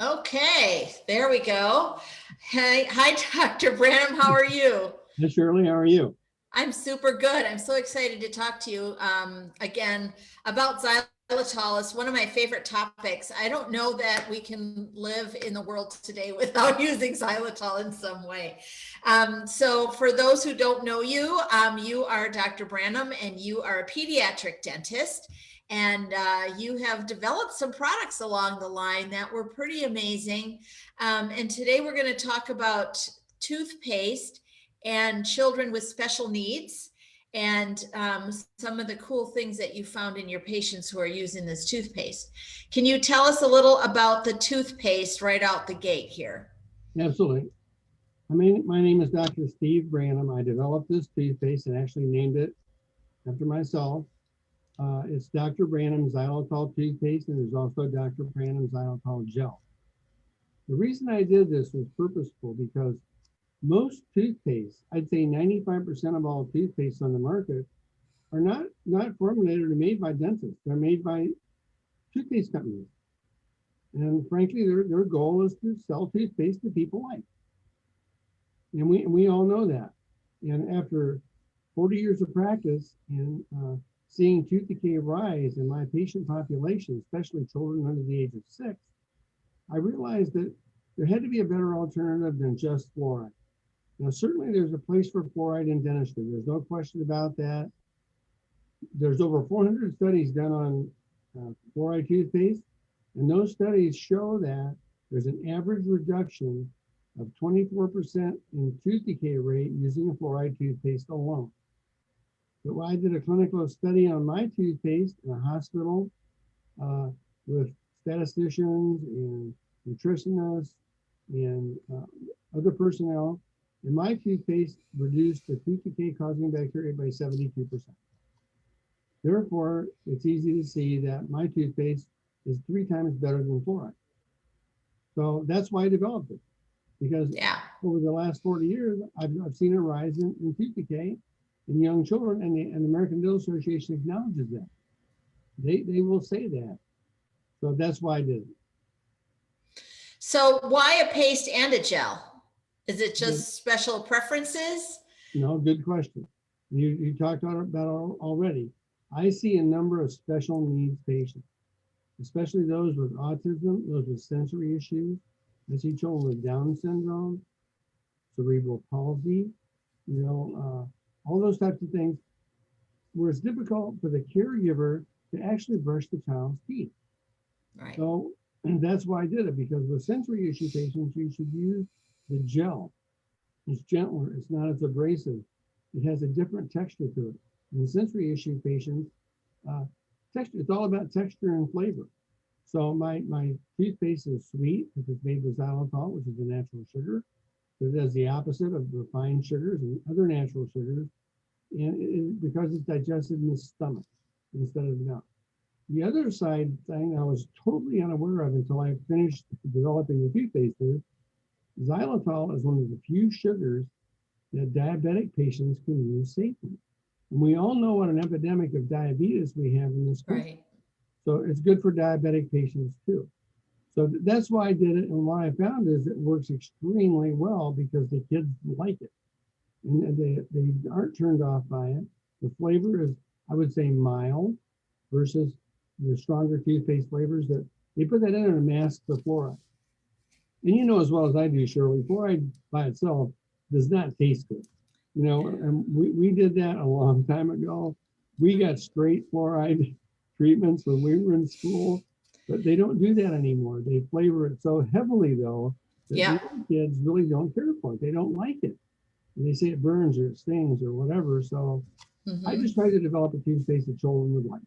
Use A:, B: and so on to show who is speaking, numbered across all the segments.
A: Okay, there we go. Hey, hi, Dr. Branam. How are you?
B: Hey Shirley, how are you?
A: I'm super good. I'm so excited to talk to you again about xylitol. It's one of my favorite topics. I don't know that we can live in the world today without using xylitol in some way. So, for those who don't know you, you are Dr. Branam, and you are a pediatric dentist. And you have developed some products along the line that were pretty amazing. And today we're going to talk about toothpaste and children with special needs, and some of the cool things that you found in your patients who are using this toothpaste. Can you tell us a little about the toothpaste right out the gate here?
B: Absolutely. My name is Dr. Steve Branam. I developed this toothpaste and actually named it after myself. It's Dr. Branam Xylitol toothpaste, and there's also Dr. Branam Xylitol gel. The reason I did this was purposeful because most toothpaste, I'd say 95% of all toothpaste on the market, are not formulated or made by dentists. They're made by toothpaste companies. And frankly, their goal is to sell toothpaste that people like. And we all know that. And after 40 years of practice and seeing tooth decay rise in my patient population, especially children under the age of 6, I realized that there had to be a better alternative than just fluoride. Now, certainly there's a place for fluoride in dentistry. There's no question about that. There's over 400 studies done on fluoride toothpaste, and those studies show that there's an average reduction of 24% in tooth decay rate using a fluoride toothpaste alone. So I did a clinical study on my toothpaste in a hospital with statisticians and nutritionists and other personnel, and my toothpaste reduced the tooth decay causing bacteria by 72%. Therefore, it's easy to see that my toothpaste is 3 times better than fluoride. So that's why I developed it, because over the last 40 years, I've seen a rise in tooth decay in young children, and the American Dental Association acknowledges that. They will say that. So that's why I did it.
A: So why a paste and a gel? Is it just special preferences?
B: No, good question. You talked about it already. I see a number of special needs patients, especially those with autism, those with sensory issues. I see children with Down syndrome, cerebral palsy, all those types of things, where it's difficult for the caregiver to actually brush the child's teeth.
A: Right.
B: So that's why I did it, because with sensory issue patients, you should use the gel. It's gentler, it's not as abrasive. It has a different texture to it. In sensory issue patients, texture, it's all about texture and flavor. So my toothpaste is sweet because it's made with xylitol, which is a natural sugar. So it does the opposite of refined sugars and other natural sugars, and because it's digested in the stomach instead of the mouth. The other side thing I was totally unaware of until I finished developing the toothpaste is xylitol is one of the few sugars that diabetic patients can use safely. And we all know what an epidemic of diabetes we have in this country.
A: Right.
B: So it's good for diabetic patients too. So that's why I did it. And what I found is it works extremely well because the kids like it. And they aren't turned off by it. The flavor is, I would say, mild versus the stronger toothpaste flavors that they put that in and mask the fluoride. And you know as well as I do, Shirley, fluoride by itself does not taste good. And we did that a long time ago. We got straight fluoride treatments when we were in school, but they don't do that anymore. They flavor it so heavily, though, that kids really don't care for it. They don't like it. And they say it burns or it stings or whatever. So I just tried to develop a toothpaste that children would like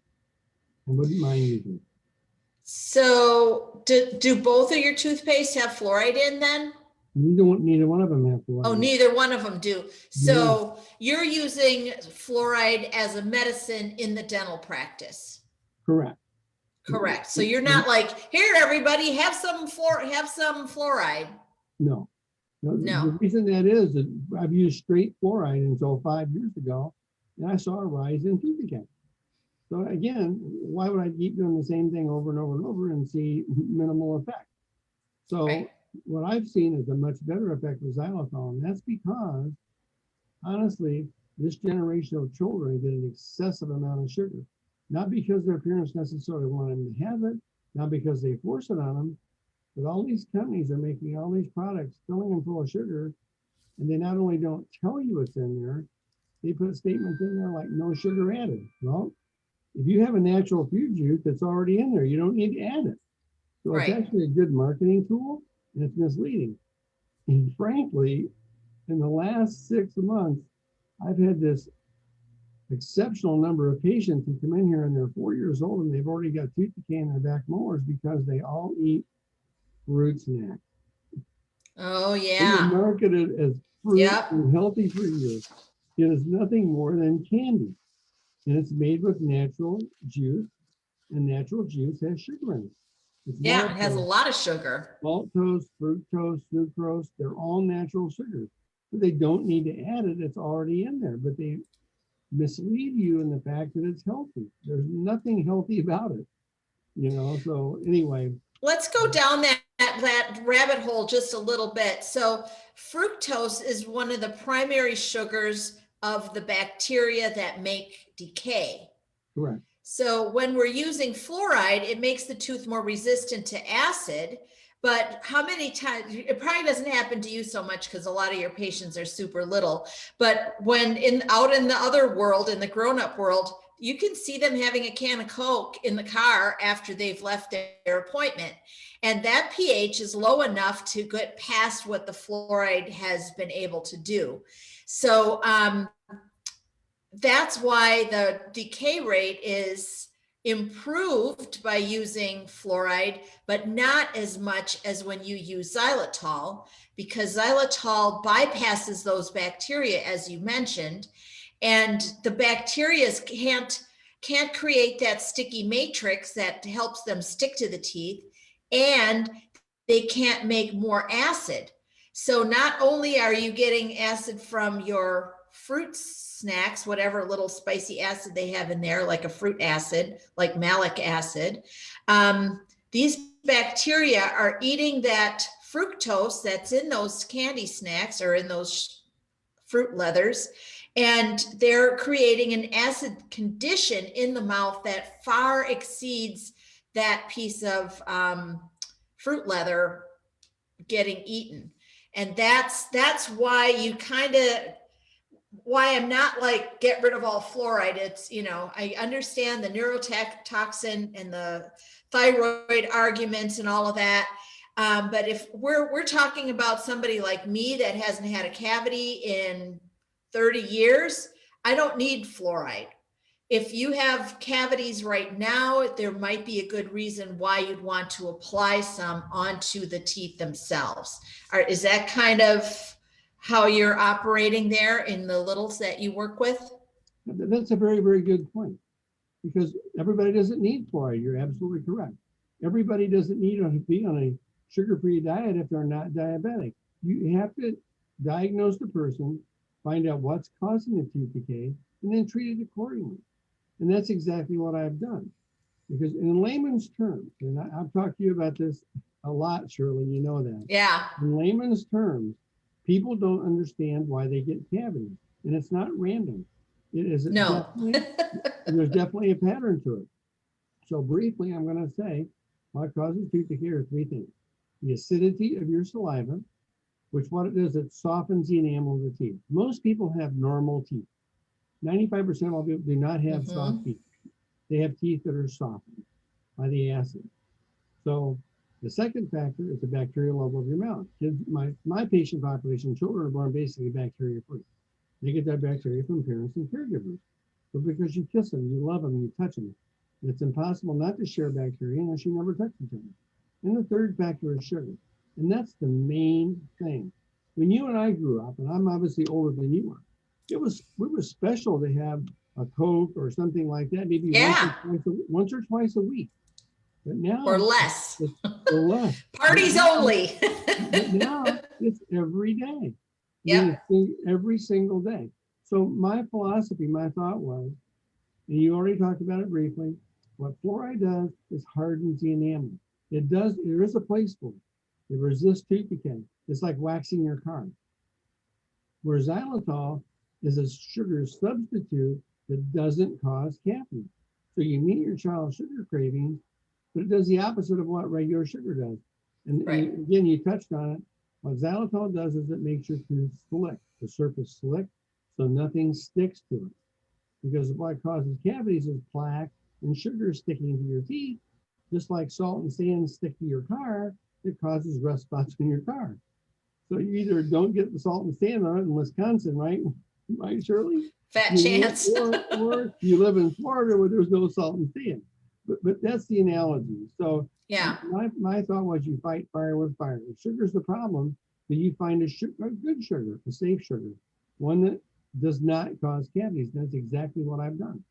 B: and wouldn't mind using.
A: So do both of your toothpaste have fluoride in then?
B: Neither one of them have fluoride.
A: Oh, neither one of them do. So you're using fluoride as a medicine in the dental practice.
B: Correct.
A: Correct. So you're not like, here, everybody, have some fluoride.
B: No. The reason that is that I've used straight fluoride until 5 years ago, and I saw a rise in tooth decay. So again, why would I keep doing the same thing over and over and over and see minimal effect? So
A: Right.
B: what I've seen is a much better effect with xylitol, and that's because, honestly, this generation of children get an excessive amount of sugar. Not because their parents necessarily want them to have it, not because they force it on them, but all these companies are making all these products, filling them full of sugar, and they not only don't tell you what's in there, they put statements in there like no sugar added. Well, if you have a natural fruit juice that's already in there, you don't need to add it. So it's
A: Right.
B: actually a good marketing tool, and it's misleading. And frankly, in the last 6 months, I've had this exceptional number of patients who come in here and they're 4 years old and they've already got tooth decay in their back molars because they all eat fruit snacks.
A: Oh,
B: It is
A: yeah.
B: marketed as fruit
A: Yep.
B: and healthy for you. It is nothing more than candy. And it's made with natural juice, and natural juice has sugar in it. It's
A: Yeah, it has a
B: maltose,
A: lot of sugar.
B: maltose, fructose, sucrose, they're all natural sugars. But they don't need to add it, it's already in there. But they mislead you in the fact that it's healthy. There's nothing healthy about it, So anyway,
A: Let's go down that rabbit hole just a little bit. So fructose is one of the primary sugars of the bacteria that make decay.
B: correct.
A: So when we're using fluoride, it makes the tooth more resistant to acid. But how many times, it probably doesn't happen to you so much because a lot of your patients are super little, but when out in the other world, in the grown-up world, you can see them having a can of Coke in the car after they've left their appointment. And that pH is low enough to get past what the fluoride has been able to do. So that's why the decay rate is improved by using fluoride, but not as much as when you use xylitol, because xylitol bypasses those bacteria, as you mentioned, and the bacteria can't create that sticky matrix that helps them stick to the teeth, and they can't make more acid. So not only are you getting acid from your fruit snacks, whatever little spicy acid they have in there, like a fruit acid, like malic acid, these bacteria are eating that fructose that's in those candy snacks or in those fruit leathers, and they're creating an acid condition in the mouth that far exceeds that piece of fruit leather getting eaten. And that's why you kind of, why I'm not like get rid of all fluoride. It's, I understand the neurotoxin and the thyroid arguments and all of that. But if we're talking about somebody like me that hasn't had a cavity in 30 years, I don't need fluoride. If you have cavities right now, there might be a good reason why you'd want to apply some onto the teeth themselves. Is that kind of how you're operating there in the littles that you work with?
B: That's a very, very good point, because everybody doesn't need fluoride. You're absolutely correct. Everybody doesn't need to be on a sugar-free diet if they're not diabetic. You have to diagnose the person, find out what's causing the tooth decay, and then treat it accordingly. And that's exactly what I've done. Because in layman's terms, and I've talked to you about this a lot, Shirley, you know that.
A: Yeah.
B: In layman's terms, people don't understand why they get cavities. And it's not random. It is
A: No.
B: there's definitely a pattern to it. So briefly, I'm going to say what causes tooth decay are three things. The acidity of your saliva, which what it does, it softens the enamel of the teeth. Most people have normal teeth. 95% of all people do not have soft teeth. They have teeth that are softened by the acid. So the second factor is the bacterial level of your mouth. Kids, my patient population, children are born basically bacteria free. They get that bacteria from parents and caregivers. But because you kiss them, you love them, you touch them, it's impossible not to share bacteria unless you never touch each other. And the third factor is sugar. And that's the main thing. When you and I grew up, and I'm obviously older than you are, it was special to have a Coke or something like that, maybe once or twice a week. But now
A: or less.
B: Or less.
A: Parties only.
B: But now it's every day.
A: Yeah.
B: Every single day. So my philosophy, my thought was, and you already talked about it briefly, what fluoride does is hardens the enamel. There is a place for it. It resists tooth decay. It's like waxing your car. Where xylitol is a sugar substitute that doesn't cause cavities. So you meet your child's sugar cravings, but it does the opposite of what regular sugar does. And again, you touched on it. What xylitol does is it makes your tooth slick, the surface slick, so nothing sticks to it. Because what causes cavities is plaque and sugar sticking to your teeth, just like salt and sand stick to your car, it causes rust spots in your car. So you either don't get the salt and sand on it in Wisconsin, right? Right, Shirley?
A: Fat chance.
B: or you live in Florida where there's no salt and sand. But that's the analogy. So
A: yeah,
B: my thought was you fight fire with fire. If sugar's the problem, then you find a good sugar, a safe sugar, one that does not cause cavities. That's exactly what I've done.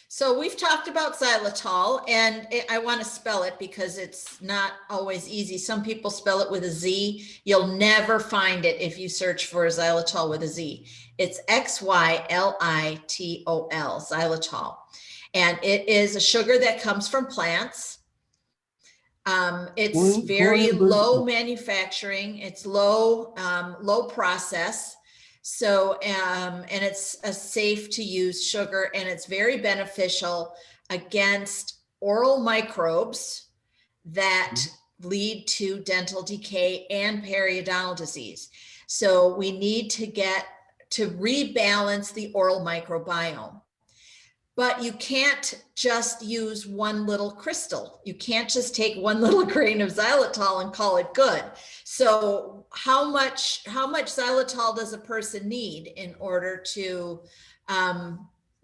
A: So we've talked about xylitol, and I want to spell it because it's not always easy. Some people spell it with a Z. You'll never find it if you search for xylitol with a Z. It's Xylitol, xylitol. And it is a sugar that comes from plants. It's very low manufacturing. It's low process. So, and it's a safe to use sugar, and it's very beneficial against oral microbes that lead to dental decay and periodontal disease. So we need to get to rebalance the oral microbiome. But you can't just use one little crystal. You can't just take one little grain of xylitol and call it good. So how much xylitol does a person need in order to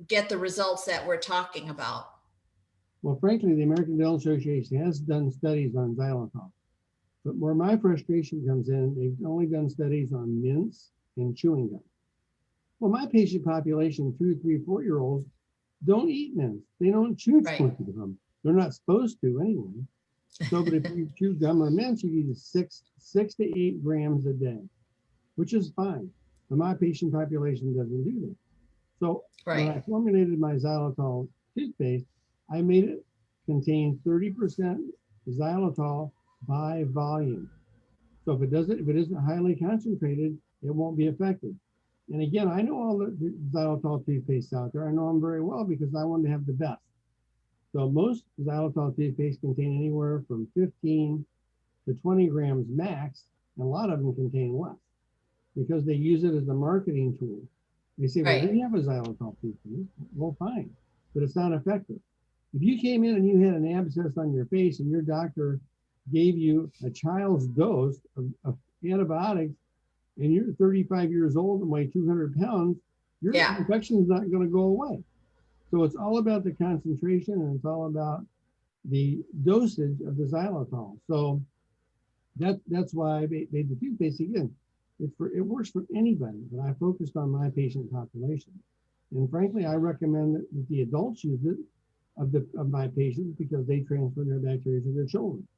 A: get the results that we're talking about?
B: Well, frankly, the American Dental Association has done studies on xylitol. But where my frustration comes in, they've only done studies on mints and chewing gum. Well, my patient population, 2, 3, 4-year-olds, don't eat mints. They don't chew chewing gum. They're not supposed to anyway. So, but if you chew gum or mints, you need 6 to 8 grams a day, which is fine. But my patient population doesn't do that. So when I formulated my xylitol toothpaste, I made it contain 30% xylitol by volume. So if it isn't highly concentrated, it won't be effective. And again, I know all the xylitol toothpaste out there. I know them very well because I want to have the best. So most xylitol toothpaste contain anywhere from 15 to 20 grams max, and a lot of them contain less because they use it as a marketing tool. They say, well, we have a xylitol toothpaste. Well, fine, but it's not effective. If you came in and you had an abscess on your face and your doctor gave you a child's dose of antibiotics, and you're 35 years old and weigh 200 pounds, your infection is not going to go away. So it's all about the concentration, and it's all about the dosage of the xylitol. So that's why I made the toothpaste. Again, it works for anybody, but I focused on my patient population. And frankly, I recommend that the adults use it of my patients because they transfer their bacteria to their children.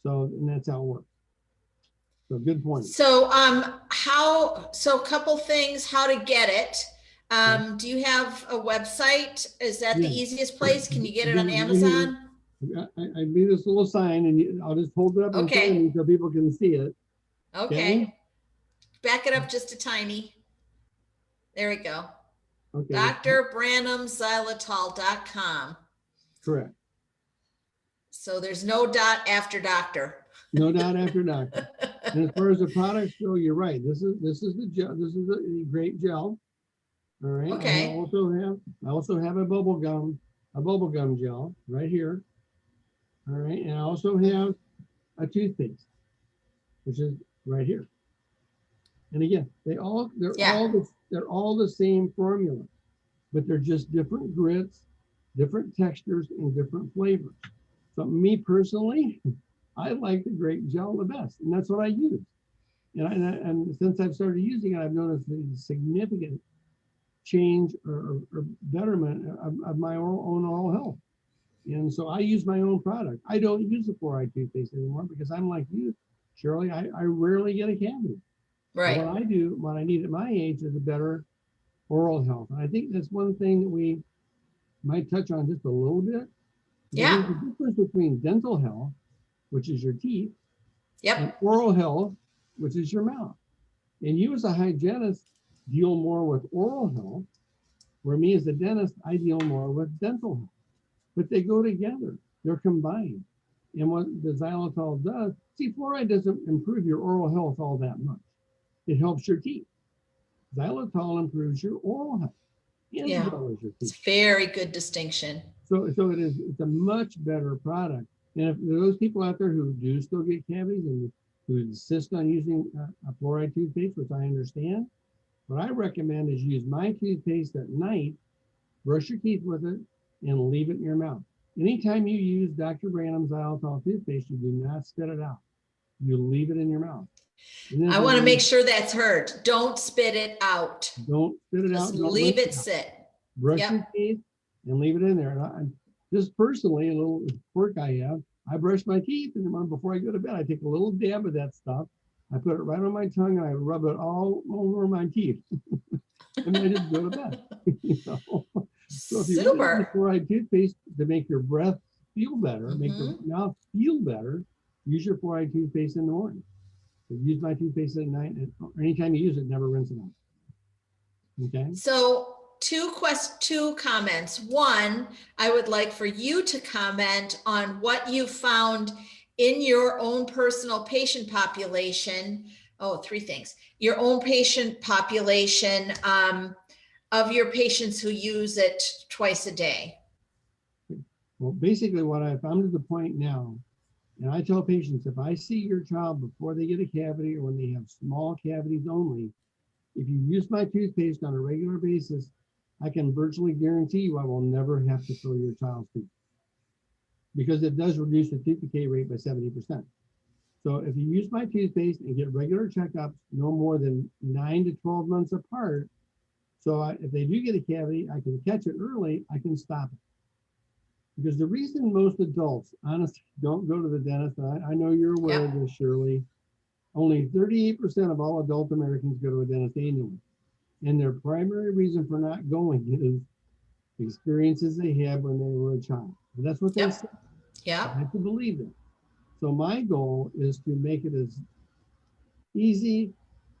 B: So, and that's how it works. So good point.
A: So a couple things, how to get it. Do you have a website? Is that the easiest place? Can you get it on Amazon?
B: I made this little sign, and I'll just hold it up in front of me so people can see it.
A: Okay. Back it up just a tiny. There we go.
B: Okay.
A: DrBranamXylitol.com.
B: Correct.
A: So there's no dot after doctor.
B: No dot after doctor. And as far as the products go, you're right. This is the gel. This is the great gel. All right.
A: Okay.
B: I also have a bubble gum gel right here. All right. And I also have a toothpaste, which is right here. And again, they're all the same formula, but they're just different grits, different textures, and different flavors. So me personally, I like the grape gel the best, and that's what I use. And since I've started using it, I've noticed a significant change or betterment of my own oral health. And so I use my own product. I don't use the fluoride toothpaste anymore because I'm like you, Shirley. I rarely get a cavity.
A: Right.
B: But what I need at my age is a better oral health. And I think that's one thing that we might touch on just a little bit.
A: Yeah.
B: There's a difference between dental health, which is your teeth,
A: Yep.
B: and oral health, which is your mouth. And you as a hygienist deal more with oral health, where me as a dentist, I deal more with dental health. But they go together, they're combined. And what the xylitol does, see, fluoride doesn't improve your oral health all that much. It helps your teeth. Xylitol improves your oral health as
A: Yeah.
B: well as your
A: It's
B: teeth.
A: very good distinction.
B: So it's a much better product. And if there are those people out there who do still get cavities and who insist on using a fluoride toothpaste, which I understand, what I recommend is use my toothpaste at night, brush your teeth with it, and leave it in your mouth. Anytime you use Dr. Branam's xylitol toothpaste, you do not spit it out. You leave it in your mouth.
A: I want to make sure that's heard. Don't spit it out.
B: Don't spit it out.
A: Just
B: Don't
A: leave
B: rinse
A: it
B: out.
A: sit.
B: Brush
A: Yep.
B: your teeth and leave it in there. And just personally, a little quirk I have, I brush my teeth, and then before I go to bed, I take a little dab of that stuff. I put it right on my tongue and I rub it all over my teeth. And then I just go to bed. You know? So if you really use
A: Super.
B: fluoride toothpaste to make your breath feel better, make your mouth feel better, use your fluoride toothpaste in the morning. So use my toothpaste at night, or anytime you use it, never rinse it out. Okay.
A: So two comments. One, I would like for you to comment on what you found in your own personal patient population. Oh, three things. Your own patient population of your patients who use it twice a day.
B: Well, basically what I've found to the point now, and I tell patients, if I see your child before they get a cavity or when they have small cavities only, if you use my toothpaste on a regular basis, I can virtually guarantee you I will never have to fill your child's teeth, because it does reduce the tooth decay rate by 70%. So if you use my toothpaste and get regular checkups, no more than 9 to 12 months apart, so if they do get a cavity, I can catch it early, I can stop it. Because the reason most adults, honestly, don't go to the dentist, and I know you're aware of this, Shirley, only 38% of all adult Americans go to a dentist annually. And their primary reason for not going is experiences they had when they were a child. And that's what they say.
A: Yeah.
B: I have to believe that. So my goal is to make it as easy,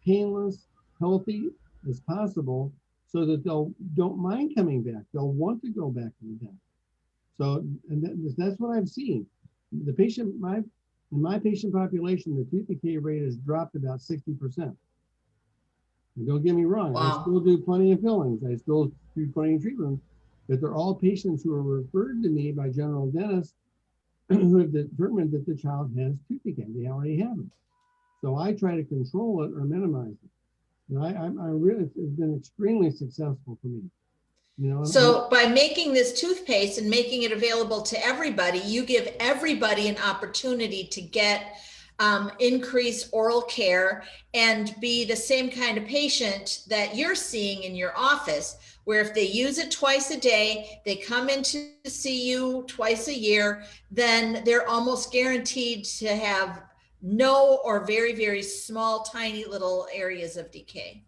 B: painless, healthy as possible, so that don't mind coming back. They'll want to go back to the dentist. So, and that's what I've seen. The patient, in my patient population, the tooth decay rate has dropped about 60%. And don't get me wrong,
A: Wow.
B: I still do plenty of fillings. I still do plenty of treatments, but they're all patients who are referred to me by general dentists who have determined that the child has tooth decay. They already have it. So I try to control it or minimize it. And I really, it's been extremely successful for me. You know,
A: so by making this toothpaste and making it available to everybody, you give everybody an opportunity to get increased oral care and be the same kind of patient that you're seeing in your office, where if they use it twice a day, they come in to see you twice a year, then they're almost guaranteed to have no or very, very small, tiny little areas of decay.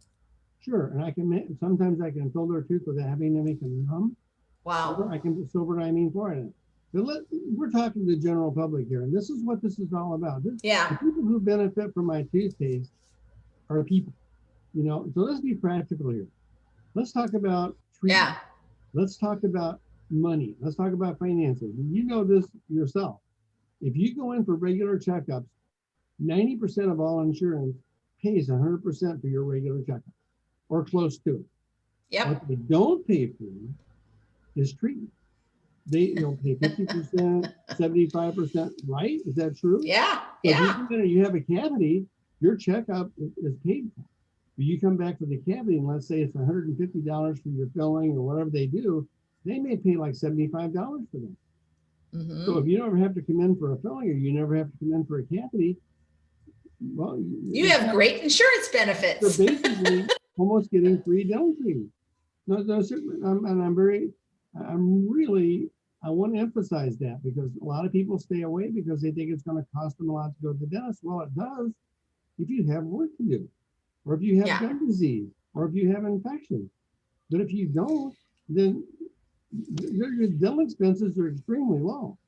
B: Sure, and sometimes I can fill their tooth without having to make them numb.
A: Wow.
B: Or I can put silver-diamine fluoride in it. But we're talking to the general public here, and this is what this is all about. The people who benefit from my toothpaste are people, you know. So let's be practical here. Let's talk about treatment.
A: Yeah.
B: Let's talk about money. Let's talk about finances. You know this yourself. If you go in for regular checkups, 90% of all insurance pays 100% for your regular checkup, or close to it.
A: Yep.
B: What they don't pay for is treatment. They'll pay 50%, 75%, right? Is that true?
A: Yeah.
B: So
A: Yeah.
B: if you have a cavity, your checkup is paid for. But you come back for the cavity, and let's say it's $150 for your filling or whatever they do, they may pay like $75 for them.
A: Mm-hmm.
B: So if you never have to come in for a filling, or you never have to come in for a cavity, well,
A: you have great insurance benefits.
B: They're basically almost getting free dental treatment. I want to emphasize that, because a lot of people stay away because they think it's going to cost them a lot to go to the dentist. Well, it does if you have work to do, or if you have gum disease, or if you have infection. But if you don't, then your dental expenses are extremely low.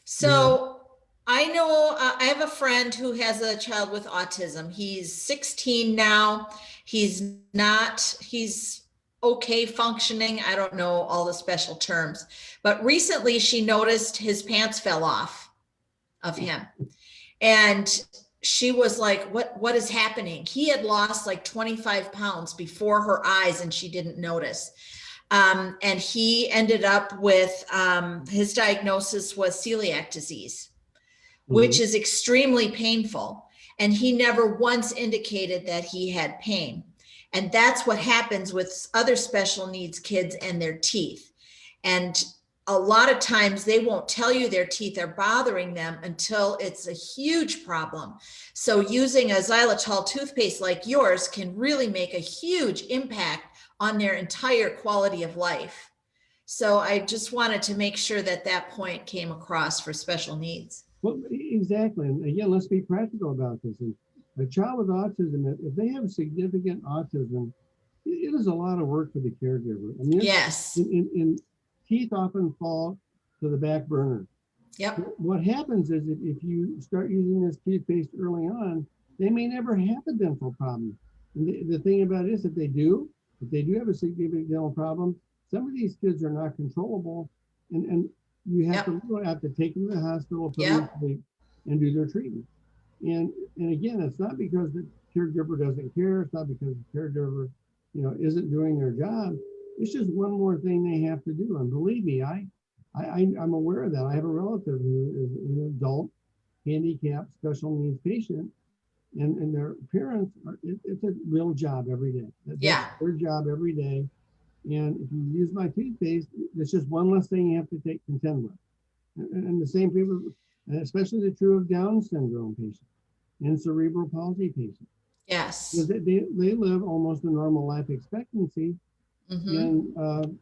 A: So I I know I have a friend who has a child with autism. He's 16 now. He's okay functioning. I don't know all the special terms, but recently she noticed his pants fell off of him. And she was like, what is happening? He had lost like 25 pounds before her eyes and she didn't notice. And he ended up with, his diagnosis was celiac disease, which is extremely painful. And he never once indicated that he had pain. And that's what happens with other special needs kids and their teeth. And a lot of times they won't tell you their teeth are bothering them until it's a huge problem. So using a xylitol toothpaste like yours can really make a huge impact on their entire quality of life. So I just wanted to make sure that that point came across for special needs.
B: Well, exactly. And again, let's be practical about this. And a child with autism, if they have significant autism, it is a lot of work for the caregiver. I mean,
A: Yes.
B: And teeth often fall to the back burner.
A: Yep.
B: What happens is if you start using this toothpaste early on, they may never have a dental problem. And the thing about it is if they do have a significant dental problem, some of these kids are not controllable, and you have to take them to the hospital, put them to sleep, and do their treatment. And again, it's not because the caregiver doesn't care. It's not because the caregiver, isn't doing their job. It's just one more thing they have to do. And believe me, I'm aware of that. I have a relative who is an adult handicapped special needs patient, and their parents it's a real job every day. That's their job every day. And if you use my toothpaste, it's just one less thing you have to contend with. And the same people, especially the true of Down syndrome patients and cerebral palsy patients.
A: Yes.
B: Because they live almost a normal life expectancy. And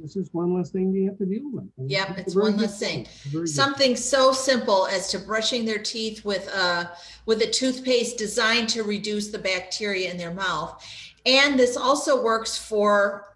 B: it's just one less thing you have to deal with.
A: Yep, it's one less thing. Something so simple as to brushing their teeth with a toothpaste designed to reduce the bacteria in their mouth. And this also works for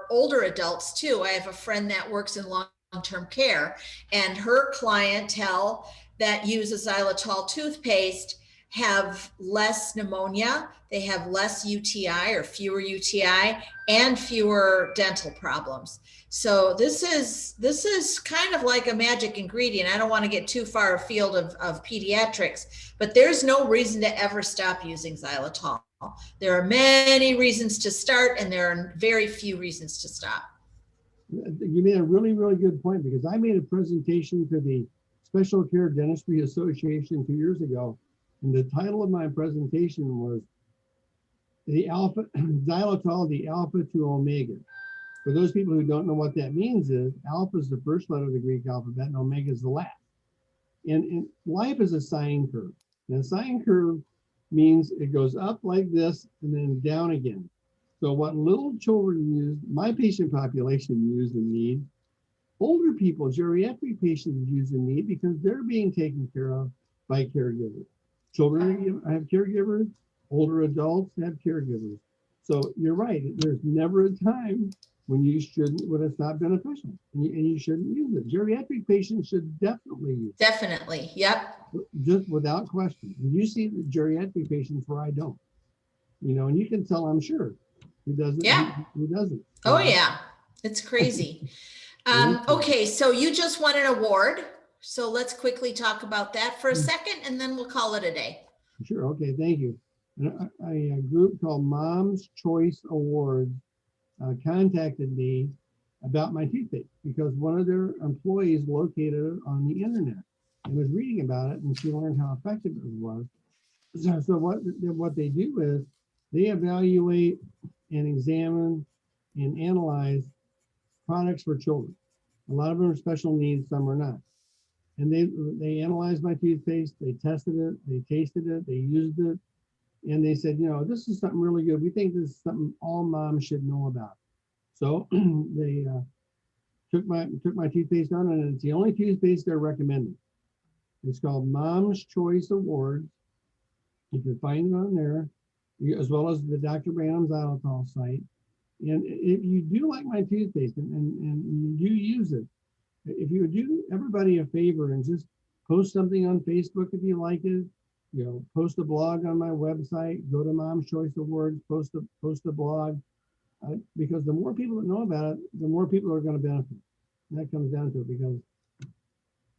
A: older adults too. I have a friend that works in long-term care, and her clientele that uses xylitol toothpaste have less pneumonia, they have less UTI or fewer UTI, and fewer dental problems. So this is kind of like a magic ingredient. I don't want to get too far afield of pediatrics, but there's no reason to ever stop using xylitol. There are many reasons to start, and there are very few reasons to stop.
B: You made a really, really good point, because I made a presentation to the Special Care Dentistry Association 2 years ago. And the title of my presentation was the xylitol, the alpha to omega. For those people who don't know what that means, is alpha is the first letter of the Greek alphabet and omega is the last. And life is a sine curve. And a sine curve means it goes up like this and then down again. So what little children use, my patient population use and need, older people, geriatric patients use and need, because they're being taken care of by caregivers. Children have caregivers, older adults have caregivers. So you're right, there's never a time when it's not beneficial, and you shouldn't use it. Geriatric patients should definitely use it.
A: Definitely, yep.
B: Just without question. And you see the geriatric patients where I don't, and you can tell, I'm sure, who doesn't.
A: Yeah.
B: Who doesn't.
A: Oh yeah, it's crazy. Okay, so you just won an award. So let's quickly talk about that for a second, and then we'll call it a day.
B: Sure. Okay. Thank you. A group called Mom's Choice Awards contacted me about my toothpaste, because one of their employees located it on the internet and was reading about it, and she learned how effective it was. So what they do is they evaluate and examine and analyze products for children. A lot of them are special needs, some are not. And they analyzed my toothpaste, they tested it, they tasted it, they used it, and they said, this is something really good. We think this is something all moms should know about. So they took my toothpaste on, and it's the only toothpaste they're recommending. It's called Mom's Choice Awards. You can find it on there, as well as the Dr. Branam Xylitol site. And if you do like my toothpaste and you do use it, if you would do everybody a favor and just post something on Facebook if you like it. You know, post a blog on my website. Go to Mom's Choice Awards. Post a blog, because the more people that know about it, the more people are going to benefit. And that comes down to it, because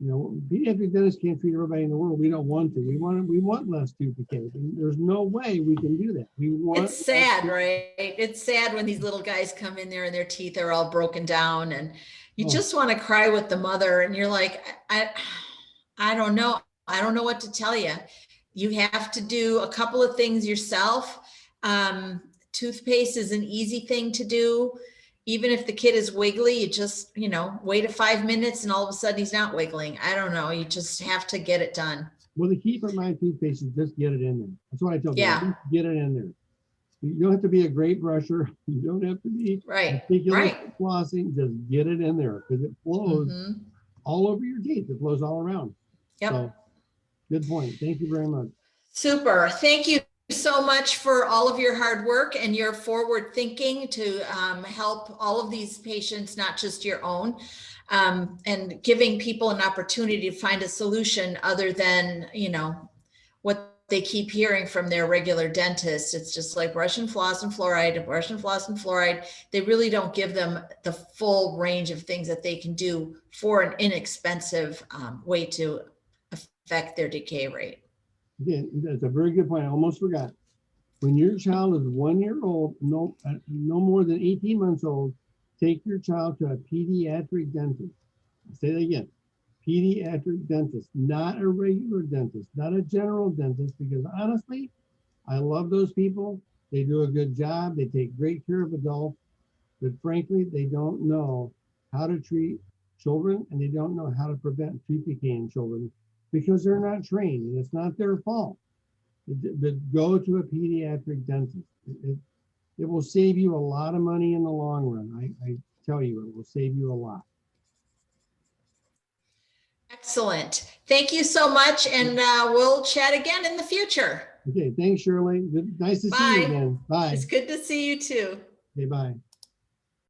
B: you know, pediatric dentists can't treat everybody in the world. We don't want to. We want less tooth decay. And there's no way we can do that. We want.
A: It's sad, right? It's sad when these little guys come in there and their teeth are all broken down, and you just want to cry with the mother. And you're like, I don't know. I don't know what to tell you. You have to do a couple of things yourself. Toothpaste is an easy thing to do. Even if the kid is wiggly, you just, you know, wait 5 minutes and all of a sudden he's not wiggling. I don't know. You just have to get it done.
B: Well, the key for my toothpaste is just get it in there. That's what I tell people.
A: Yeah.
B: Just get it in there. You don't have to be a great brusher. You don't have to be meticulous flossing. Just get it in there, because it flows all over your teeth. It flows all around.
A: Yep.
B: So, good point. Thank you very much.
A: Super. Thank you so much for all of your hard work and your forward thinking to help all of these patients, not just your own, and giving people an opportunity to find a solution other than, you know, what they keep hearing from their regular dentist. It's just like brush and floss and fluoride, brush and floss and fluoride. They really don't give them the full range of things that they can do for an inexpensive way to affect their decay rate.
B: Again, that's a very good point. I almost forgot. When your child is 1 year old, no more than 18 months old, take your child to a pediatric dentist. I'll say that again. Pediatric dentist, not a regular dentist, not a general dentist, because honestly, I love those people. They do a good job. They take great care of adults, but frankly, they don't know how to treat children, and they don't know how to prevent tooth decay in children, because they're not trained, and it's not their fault. But go to a pediatric dentist. It will save you a lot of money in the long run. I tell you, it will save you a lot.
A: Excellent. Thank you so much. And we'll chat again in the future.
B: Okay, thanks, Shirley. Nice to see you again. Bye.
A: It's good to see you too.
B: Okay, bye.